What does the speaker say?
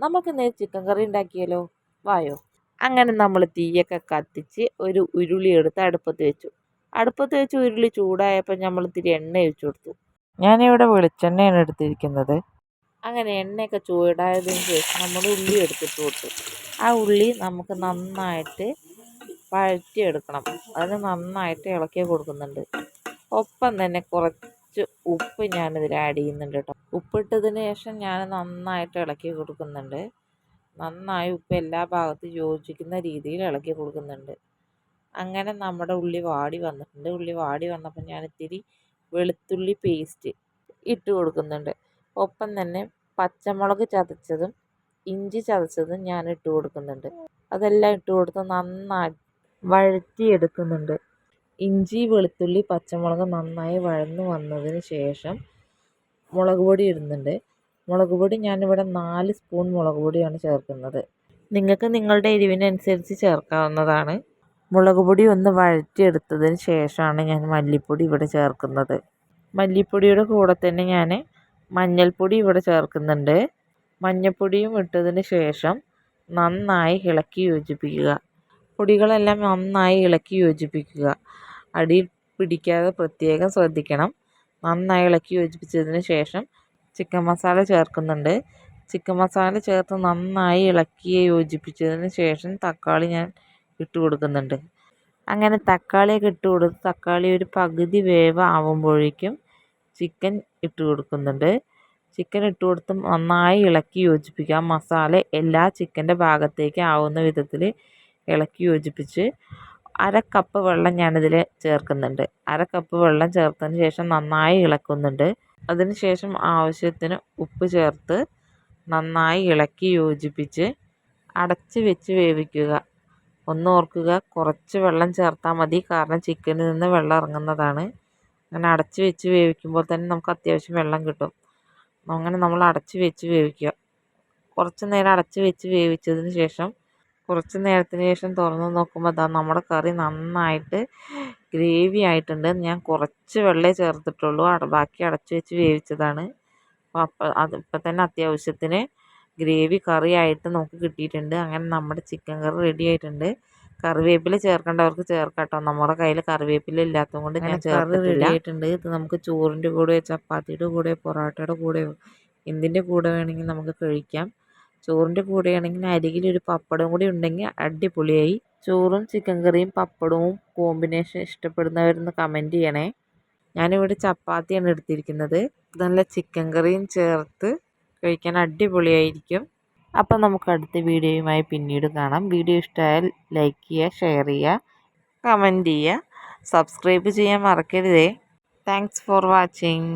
നമുക്കിന്ന് ചിക്കൻ കറി ഉണ്ടാക്കിയാലോ? വായോ. അങ്ങനെ നമ്മൾ തീയൊക്കെ കത്തിച്ച് ഒരു ഉരുളി എടുത്ത് അടുപ്പത്ത് വെച്ച് ഉരുളി ചൂടായപ്പോൾ നമ്മൾ ഇത്തിരി എണ്ണ ഒഴിച്ചു കൊടുത്തു. ഞാനിവിടെ വെളിച്ചെണ്ണയാണ് എടുത്തിരിക്കുന്നത്. അങ്ങനെ എണ്ണയൊക്കെ ചൂടായതിന് ശേഷം നമ്മൾ ഉള്ളി എടുത്തിട്ട് കൊടുത്തു. ആ ഉള്ളി നമുക്ക് നന്നായിട്ട് വഴറ്റിയെടുക്കണം. അതിന് നന്നായിട്ട് ഇളക്കി കൊടുക്കുന്നുണ്ട്. ഒപ്പം തന്നെ കുറച്ച് ഉപ്പ് ഞാനിതിൽ ആഡ് ചെയ്യുന്നുണ്ട് കേട്ടോ. ഉപ്പിട്ടതിന് ശേഷം ഞാൻ നന്നായിട്ട് ഇളക്കി കൊടുക്കുന്നുണ്ട്. നന്നായി ഉപ്പ് എല്ലാ ഭാഗത്തും യോജിക്കുന്ന രീതിയിൽ ഇളക്കി കൊടുക്കുന്നുണ്ട്. അങ്ങനെ നമ്മുടെ ഉള്ളി വാടി വന്നിട്ടുണ്ട്. ഉള്ളി വാടി വന്നപ്പോൾ ഞാൻ ഇത്തിരി വെളുത്തുള്ളി പേസ്റ്റ് ഇട്ട് കൊടുക്കുന്നുണ്ട്. ഒപ്പം തന്നെ പച്ചമുളക് ചതച്ചതും ഇഞ്ചി ചതച്ചതും ഞാൻ ഇട്ട് കൊടുക്കുന്നുണ്ട്. അതെല്ലാം ഇട്ട് കൊടുത്ത് നന്നായി വഴറ്റിയെടുക്കുന്നുണ്ട്. ഇഞ്ചി വെളുത്തുള്ളി പച്ചമുളക് നന്നായി വഴന്നു വന്നതിന് ശേഷം മുളക് പൊടി ഇടുന്നുണ്ട്. മുളക് പൊടി ഞാനിവിടെ 4 സ്പൂൺ മുളക് പൊടിയാണ് ചേർക്കുന്നത്. നിങ്ങൾക്ക് നിങ്ങളുടെ എരിവിനനുസരിച്ച് ചേർക്കാവുന്നതാണ്. മുളക് പൊടി ഒന്ന് വഴറ്റിയെടുത്തതിന് ശേഷമാണ് ഞാൻ മല്ലിപ്പൊടി ഇവിടെ ചേർക്കുന്നത്. മല്ലിപ്പൊടിയുടെ കൂടെ തന്നെ ഞാൻ മഞ്ഞൾപ്പൊടി ഇവിടെ ചേർക്കുന്നുണ്ട്. മഞ്ഞൾപ്പൊടിയും ഇട്ടതിന് ശേഷം നന്നായി ഇളക്കി യോജിപ്പിക്കുക. പൊടികളെല്ലാം നന്നായി ഇളക്കി യോജിപ്പിക്കുക. അടിയിൽ പിടിക്കാതെ പ്രത്യേകം ശ്രദ്ധിക്കണം. നന്നായി ഇളക്കി യോജിപ്പിച്ചതിന് ശേഷം ചിക്കൻ മസാല ചേർക്കുന്നുണ്ട്. ചിക്കൻ മസാല ചേർത്ത് നന്നായി ഇളക്കി യോജിപ്പിച്ചതിന് ശേഷം തക്കാളി ഞാൻ ഇട്ട് കൊടുക്കുന്നുണ്ട്. അങ്ങനെ തക്കാളിയൊക്കെ ഇട്ട് കൊടുത്ത് തക്കാളി ഒരു പകുതി വേവ് ആവുമ്പോഴേക്കും ചിക്കൻ ഇട്ട് കൊടുക്കുന്നുണ്ട്. ചിക്കൻ ഇട്ട് കൊടുത്ത് നന്നായി ഇളക്കി യോജിപ്പിക്കുക. മസാല എല്ലാ ചിക്കൻ്റെ ഭാഗത്തേക്ക് ആവുന്ന വിധത്തിൽ ഇളക്കി യോജിപ്പിച്ച് 1/2 കപ്പ് വെള്ളം ഞാനിതിൽ ചേർക്കുന്നുണ്ട്. 1/2 കപ്പ് വെള്ളം ചേർത്തതിന് ശേഷം നന്നായി ഇളക്കുന്നുണ്ട്. അതിന് ശേഷം ആവശ്യത്തിന് ഉപ്പ് ചേർത്ത് നന്നായി ഇളക്കി യോജിപ്പിച്ച് അടച്ച് വെച്ച് വേവിക്കുക. ഒന്ന് ഓർക്കുക, കുറച്ച് വെള്ളം ചേർത്താൽ മതി. കാരണം ചിക്കനിൽ നിന്ന് വെള്ളം ഇറങ്ങുന്നതാണ്. അങ്ങനെ അടച്ച് വെച്ച് വേവിക്കുമ്പോൾ തന്നെ നമുക്ക് അത്യാവശ്യം വെള്ളം കിട്ടും. അങ്ങനെ നമ്മൾ അടച്ച് വെച്ച് വേവിക്കുക. കുറച്ച് നേരം അടച്ച് വെച്ച് വേവിച്ചതിന് ശേഷം കുറച്ച് നേരത്തിന് ശേഷം തുറന്ന് നോക്കുമ്പോൾ നമ്മുടെ കറി നന്നായിട്ട് ഗ്രേവി ആയിട്ടുണ്ട്. ഞാൻ കുറച്ച് വെള്ളമേ ചേർത്തിട്ടുള്ളൂ. ബാക്കി അടച്ച് വെച്ച് വേവിച്ചതാണ്. അപ്പോൾ ഇപ്പം തന്നെ അത്യാവശ്യത്തിന് ഗ്രേവി കറി ആയിട്ട് നമുക്ക് കിട്ടിയിട്ടുണ്ട്. അങ്ങനെ നമ്മുടെ ചിക്കൻ കറി റെഡി ആയിട്ടുണ്ട്. കറിവേപ്പില ചേർക്കേണ്ടവർക്ക് ചേർക്കാം കേട്ടോ. നമ്മുടെ കയ്യിൽ കറിവേപ്പില ഇല്ലാത്തത് കൊണ്ട് ഞാൻ ചേർത്തിട്ടില്ല. റെഡി ആയിട്ടുണ്ട്. ഇത് നമുക്ക് ചോറിൻ്റെ കൂടെ, ചപ്പാത്തിയുടെ കൂടെ, പൊറോട്ടയുടെ കൂടെയോ എന്തിൻ്റെ കൂടെ വേണമെങ്കിൽ നമുക്ക് കഴിക്കാം. ചോറിൻ്റെ കൂടെയാണെങ്കിൽ അരികിലൊരു പപ്പടം കൂടി ഉണ്ടെങ്കിൽ അടിപൊളിയായി. ചോറും ചിക്കൻ കറിയും പപ്പടവും കോമ്പിനേഷൻ ഇഷ്ടപ്പെടുന്നവരൊന്ന് കമൻറ്റ് ചെയ്യണേ. ഞാനിവിടെ ചപ്പാത്തിയാണ് എടുത്തിരിക്കുന്നത്. നല്ല ചിക്കൻ കറിയും ചേർത്ത് കഴിക്കാൻ അടിപൊളിയായിരിക്കും. അപ്പം നമുക്ക് അടുത്ത വീഡിയോയുമായി പിന്നീട് കാണാം. വീഡിയോ ഇഷ്ടമായാൽ ലൈക്ക് ചെയ്യുക, ഷെയർ ചെയ്യുക, കമൻറ്റ് ചെയ്യുക, സബ്സ്ക്രൈബ് ചെയ്യാൻ മറക്കരുതേ. Thanks for watching.